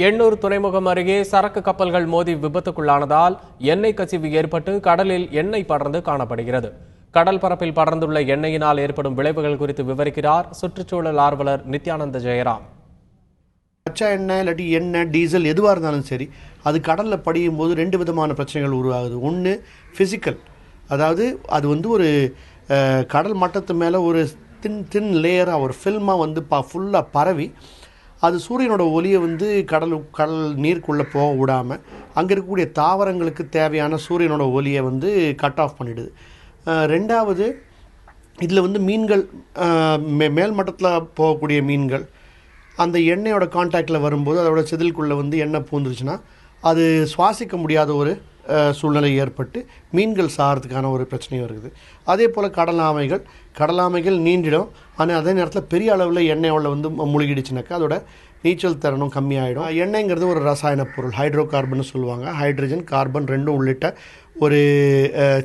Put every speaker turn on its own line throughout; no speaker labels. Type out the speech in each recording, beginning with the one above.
எண்ணூர் துறைமுகம் அருகே சரக்கு கப்பல்கள் மோதி விபத்துக்குள்ளானதால் எண்ணெய் கசிவு ஏற்பட்டு கடலில் எண்ணெய் படர்ந்து காணப்படுகிறது. கடல் பரப்பில் படர்ந்துள்ள எண்ணெயினால் ஏற்படும் விளைவுகள் குறித்து விவரிக்கிறார் சுற்றுச்சூழல் ஆர்வலர் நித்யானந்த ஜெயராம்.
கச்சா எண்ணெய் இல்லாட்டி எண்ணெய் டீசல் எதுவாக இருந்தாலும் சரி, அது கடலில் படியும் போது ரெண்டு விதமான பிரச்சனைகள் உருவாகுது. ஒன்று ஃபிசிக்கல், அதாவது அது ஒரு கடல் மட்டத்து மேலே ஒரு தின் லேயராக ஒரு ஃபில்மாக ஃபுல்லாக பரவி அது சூரியனோட ஒளியை கடல் நீருக்குள்ளே போக விடாமல் அங்கே இருக்கக்கூடிய தாவரங்களுக்கு தேவையான சூரியனோட ஒளியை கட் ஆஃப் பண்ணிடுது. ரெண்டாவது, இதில் மீன்கள் மேல் மட்டத்தில் போகக்கூடிய மீன்கள் அந்த எண்ணெயோட கான்டாக்டில் வரும்போது அதோட செதிலுக்குள்ளே எண்ணெய் பூந்துருச்சுன்னா அது சுவாசிக்க முடியாத ஒரு சூழ்நிலை ஏற்பட்டு மீன்கள் சாகிறதுக்கான ஒரு பிரச்சனையும் இருக்குது. அதே போல் கடலாமைகள் நீண்டிடும். ஆனால் அதே நேரத்தில் பெரிய அளவில் எண்ணெயோட மூழ்கிடுச்சுனாக்கா அதோட நீச்சல் திறனும் கம்மியாகிடும். எண்ணெய்ங்கிறது ஒரு ரசாயன பொருள், ஹைட்ரோ கார்பன் சொல்லுவாங்க. ஹைட்ரஜன் கார்பன் ரெண்டும் உள்ளிட்ட ஒரு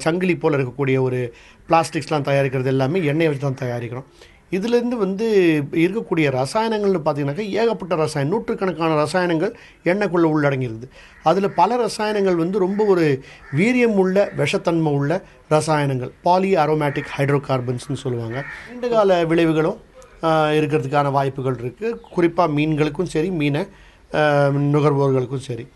சங்கிலி போல் இருக்கக்கூடிய ஒரு பிளாஸ்டிக்ஸ்லாம் தயாரிக்கிறது எல்லாமே எண்ணெயை வச்சு தான் தயாரிக்கிறோம். இதுலேருந்து இருக்கக்கூடிய ரசாயனங்கள்னு பார்த்திங்கனாக்கா ஏகப்பட்ட ரசாயனம், நூற்றுக்கணக்கான ரசாயனங்கள் எண்ணெய்க்குள்ளே உள்ளடங்கியிருக்குது. அதில் பல ரசாயனங்கள் ரொம்ப ஒரு வீரியம் உள்ள விஷத்தன்மை உள்ள ரசாயனங்கள், பாலி அரோமேட்டிக் ஹைட்ரோ கார்பன்ஸ்னு சொல்லுவாங்க. நீண்டகால விளைவுகளும் இருக்கிறதுக்கான வாய்ப்புகள் இருக்குது, குறிப்பாக மீன்களுக்கும் சரி மீனை நுகர்வோர்களுக்கும் சரி.